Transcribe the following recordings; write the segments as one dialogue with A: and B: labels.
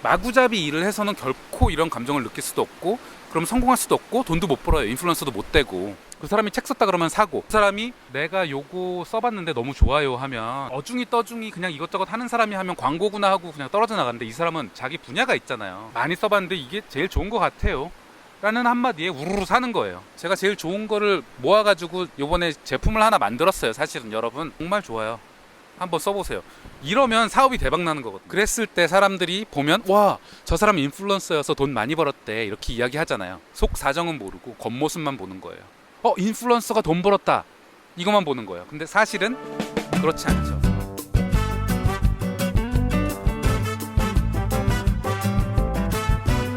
A: 마구잡이 일을 해서는 결코 이런 감정을 느낄 수도 없고, 그럼 성공할 수도 없고, 돈도 못 벌어요. 인플루언서도 못 되고. 그 사람이 책 썼다 그러면 사고, 그 사람이 내가 요거 써봤는데 너무 좋아요 하면 어중이 떠중이 그냥 이것저것 하는 사람이 하면 광고구나 하고 그냥 떨어져 나가는데, 이 사람은 자기 분야가 있잖아요. 많이 써봤는데 이게 제일 좋은 것 같아요 라는 한마디에 우르르 사는 거예요. 제가 제일 좋은 거를 모아가지고 요번에 제품을 하나 만들었어요. 사실은 여러분 정말 좋아요. 한번 써보세요. 이러면 사업이 대박 나는 거거든요. 그랬을 때 사람들이 보면 와, 저 사람 인플루언서여서 돈 많이 벌었대 이렇게 이야기 하잖아요. 속 사정은 모르고 겉모습만 보는 거예요. 인플루언서가 돈 벌었다 이것만 보는 거예요. 근데 사실은 그렇지 않죠.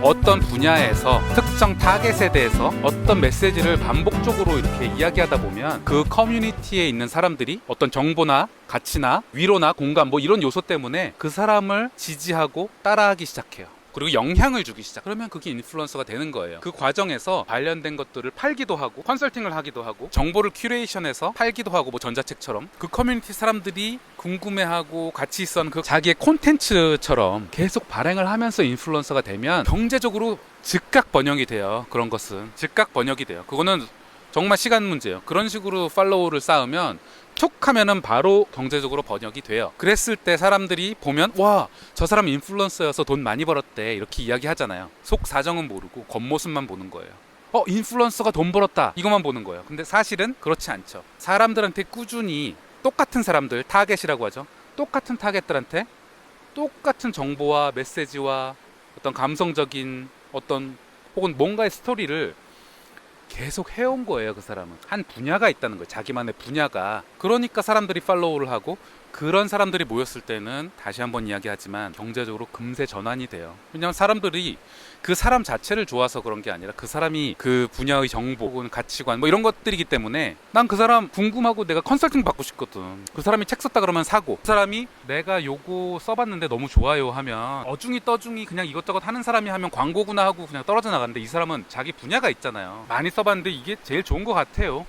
A: 어떤 분야에서 특정 타겟에 대해서 어떤 메시지를 반복적으로 이렇게 이야기하다 보면 그 커뮤니티에 있는 사람들이 어떤 정보나 가치나 위로나 공감 뭐 이런 요소 때문에 그 사람을 지지하고 따라하기 시작해요. 그리고 영향을 주기 시작. 그러면 그게 인플루언서가 되는 거예요. 그 과정에서 관련된 것들을 팔기도 하고 컨설팅을 하기도 하고 정보를 큐레이션해서 팔기도 하고, 뭐 전자책처럼 그 커뮤니티 사람들이 궁금해하고 같이 있었는 그 자기의 콘텐츠처럼 계속 발행을 하면서 인플루언서가 되면 경제적으로 즉각 번영이 돼요. 그런 것은 즉각 번역이 돼요. 그거는 정말 시간 문제예요. 그런 식으로 팔로우를 쌓으면 툭 하면은 바로 경제적으로 번역이 돼요. 그랬을 때 사람들이 보면 와, 저 사람 인플루언서여서 돈 많이 벌었대 이렇게 이야기 하잖아요. 속 사정은 모르고 겉모습만 보는 거예요. 인플루언서가 돈 벌었다 이것만 보는 거예요. 근데 사실은 그렇지 않죠. 사람들한테 꾸준히 똑같은 사람들, 타겟이라고 하죠. 똑같은 타겟들한테 똑같은 정보와 메시지와 어떤 감성적인 어떤 혹은 뭔가의 스토리를 계속 해온 거예요. 그 사람은 한 분야가 있다는 거예요. 자기만의 분야가. 그러니까 사람들이 팔로우를 하고, 그런 사람들이 모였을 때는 다시 한번 이야기하지만 경제적으로 금세 전환이 돼요. 왜냐하면 사람들이 그 사람 자체를 좋아서 그런 게 아니라 그 사람이 그 분야의 정보 혹은 가치관 뭐 이런 것들이기 때문에 난 그 사람 궁금하고 내가 컨설팅 받고 싶거든. 그 사람이 책 썼다 그러면 사고, 그 사람이 내가 요거 써봤는데 너무 좋아요 하면 어중이 떠중이 그냥 이것저것 하는 사람이 하면 광고구나 하고 그냥 떨어져 나가는데, 이 사람은 자기 분야가 있잖아요. 많이 써봤는데 이게 제일 좋은 것 같아요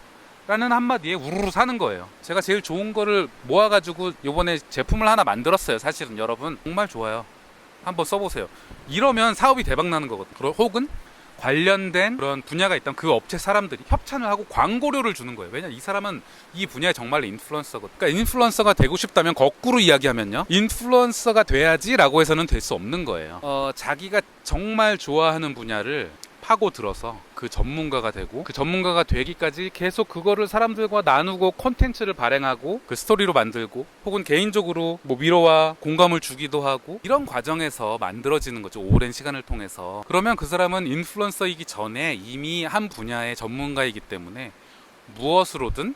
A: 라는 한마디에 우르르 사는 거예요. 제가 제일 좋은 거를 모아가지고 요번에 제품을 하나 만들었어요. 사실은 여러분 정말 좋아요. 한번 써보세요. 이러면 사업이 대박 나는 거거든요. 혹은 관련된 그런 분야가 있다면 그 업체 사람들이 협찬을 하고 광고료를 주는 거예요. 왜냐면 이 사람은 이 분야에 정말 인플루언서거든요. 그러니까 인플루언서가 되고 싶다면 거꾸로 이야기하면요, 인플루언서가 돼야지 라고 해서는 될 수 없는 거예요. 자기가 정말 좋아하는 분야를 파고 들어서 그 전문가가 되고, 그 전문가가 되기까지 계속 그거를 사람들과 나누고 콘텐츠를 발행하고 그 스토리로 만들고, 혹은 개인적으로 뭐 위로와 공감을 주기도 하고, 이런 과정에서 만들어지는 거죠. 오랜 시간을 통해서. 그러면 그 사람은 인플루언서이기 전에 이미 한 분야의 전문가이기 때문에 무엇으로든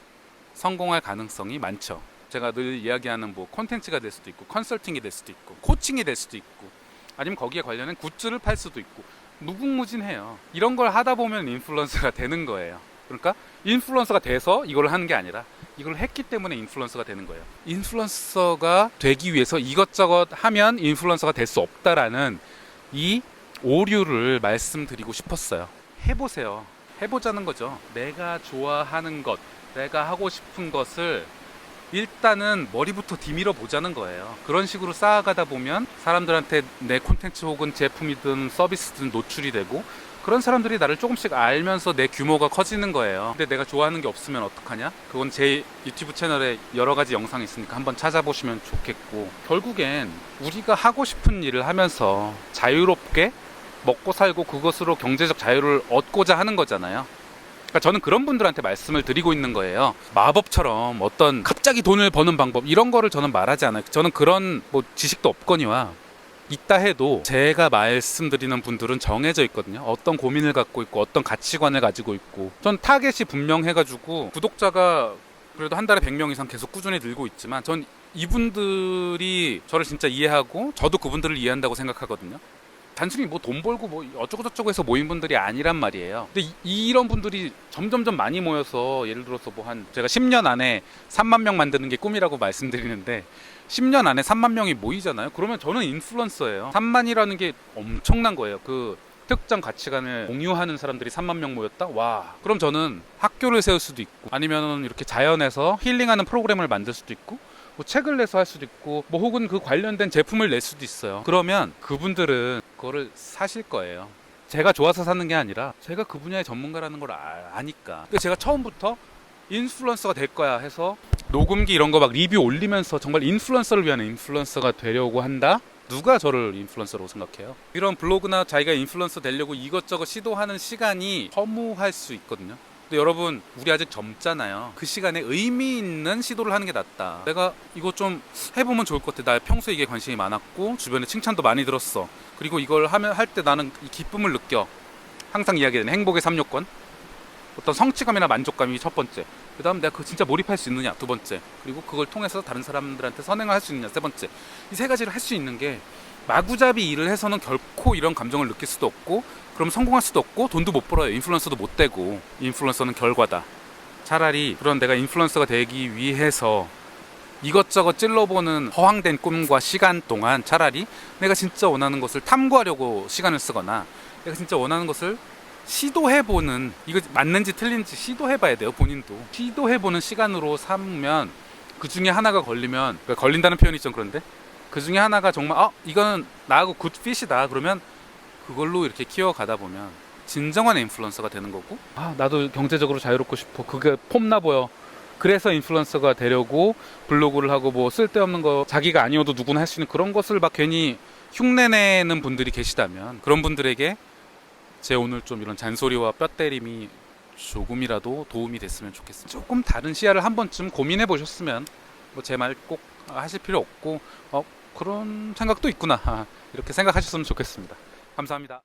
A: 성공할 가능성이 많죠. 제가 늘 이야기하는 뭐 콘텐츠가 될 수도 있고, 컨설팅이 될 수도 있고, 코칭이 될 수도 있고, 아니면 거기에 관련된 굿즈를 팔 수도 있고, 무궁무진해요. 이런 걸 하다 보면 인플루언서가 되는 거예요. 그러니까 인플루언서가 돼서 이걸 하는 게 아니라 이걸 했기 때문에 인플루언서가 되는 거예요. 인플루언서가 되기 위해서 이것저것 하면 인플루언서가 될 수 없다라는 이 오류를 말씀드리고 싶었어요. 해보세요. 해보자는 거죠. 내가 좋아하는 것, 내가 하고 싶은 것을 일단은 머리부터 디밀어 보자는 거예요. 그런 식으로 쌓아가다 보면 사람들한테 내 콘텐츠 혹은 제품이든 서비스든 노출이 되고, 그런 사람들이 나를 조금씩 알면서 내 규모가 커지는 거예요. 근데 내가 좋아하는 게 없으면 어떡하냐? 그건 제 유튜브 채널에 여러 가지 영상이 있으니까 한번 찾아보시면 좋겠고, 결국엔 우리가 하고 싶은 일을 하면서 자유롭게 먹고 살고 그것으로 경제적 자유를 얻고자 하는 거잖아요. 그러니까 저는 그런 분들한테 말씀을 드리고 있는 거예요. 마법처럼 어떤 갑자기 돈을 버는 방법 이런 거를 저는 말하지 않아요. 저는 그런 뭐 지식도 없거니와 있다 해도 제가 말씀드리는 분들은 정해져 있거든요. 어떤 고민을 갖고 있고 어떤 가치관을 가지고 있고, 전 타겟이 분명해가지고 구독자가 그래도 한 달에 100명 이상 계속 꾸준히 늘고 있지만, 전 이분들이 저를 진짜 이해하고 저도 그분들을 이해한다고 생각하거든요. 단순히 뭐 돈 벌고 뭐 어쩌고저쩌고 해서 모인 분들이 아니란 말이에요. 근데 이런 분들이 점점점 많이 모여서, 예를 들어서 뭐 한 제가 10년 안에 3만 명 만드는 게 꿈이라고 말씀드리는데 10년 안에 3만 명이 모이잖아요. 그러면 저는 인플루언서예요. 3만이라는 게 엄청난 거예요. 그 특정 가치관을 공유하는 사람들이 3만 명 모였다? 와, 그럼 저는 학교를 세울 수도 있고, 아니면 이렇게 자연에서 힐링하는 프로그램을 만들 수도 있고, 뭐 책을 내서 할 수도 있고 뭐 혹은 그 관련된 제품을 낼 수도 있어요. 그러면 그분들은 그거를 사실 거예요. 제가 좋아서 사는 게 아니라 제가 그 분야의 전문가라는 걸 아니까. 그러니까 제가 처음부터 인플루언서가 될 거야 해서 녹음기 이런 거 막 리뷰 올리면서 정말 인플루언서를 위한 인플루언서가 되려고 한다? 누가 저를 인플루언서라고 생각해요? 이런 블로그나 자기가 인플루언서 되려고 이것저것 시도하는 시간이 허무할 수 있거든요. 근데 여러분, 우리 아직 젊잖아요. 그 시간에 의미 있는 시도를 하는 게 낫다. 내가 이거 좀 해보면 좋을 것 같아. 나 평소에 이게 관심이 많았고 주변에 칭찬도 많이 들었어. 그리고 이걸 할 때 나는 이 기쁨을 느껴. 항상 이야기하는 행복의 3요건. 어떤 성취감이나 만족감이 첫 번째. 그 다음 내가 그 진짜 몰입할 수 있느냐 두 번째. 그리고 그걸 통해서 다른 사람들한테 선행을 할 수 있느냐 세 번째. 이 세 가지를 할 수 있는 게 마구잡이 일을 해서는 결코 이런 감정을 느낄 수도 없고, 그럼 성공할 수도 없고, 돈도 못 벌어요. 인플루언서도 못 되고. 인플루언서는 결과다. 차라리 그런 내가 인플루언서가 되기 위해서 이것저것 찔러보는 허황된 꿈과 시간 동안 차라리 내가 진짜 원하는 것을 탐구하려고 시간을 쓰거나, 내가 진짜 원하는 것을 시도해보는, 이거 맞는지 틀린지 시도해봐야 돼요. 본인도 시도해보는 시간으로 삼으면, 그 중에 하나가 걸리면, 그러니까 걸린다는 표현이 좀 그런데, 그 중에 하나가 정말 이거는 나하고 굿핏이다 그러면 그걸로 이렇게 키워가다 보면 진정한 인플루언서가 되는 거고, 나도 경제적으로 자유롭고 싶어, 그게 폼나 보여, 그래서 인플루언서가 되려고 블로그를 하고 뭐 쓸데없는 거 자기가 아니어도 누구나 할 수 있는 그런 것을 막 괜히 흉내내는 분들이 계시다면, 그런 분들에게 제 오늘 좀 이런 잔소리와 뼈때림이 조금이라도 도움이 됐으면 좋겠습니다. 조금 다른 시야를 한 번쯤 고민해 보셨으면, 뭐 제 말 꼭 하실 필요 없고 그런 생각도 있구나 이렇게 생각하셨으면 좋겠습니다. 감사합니다.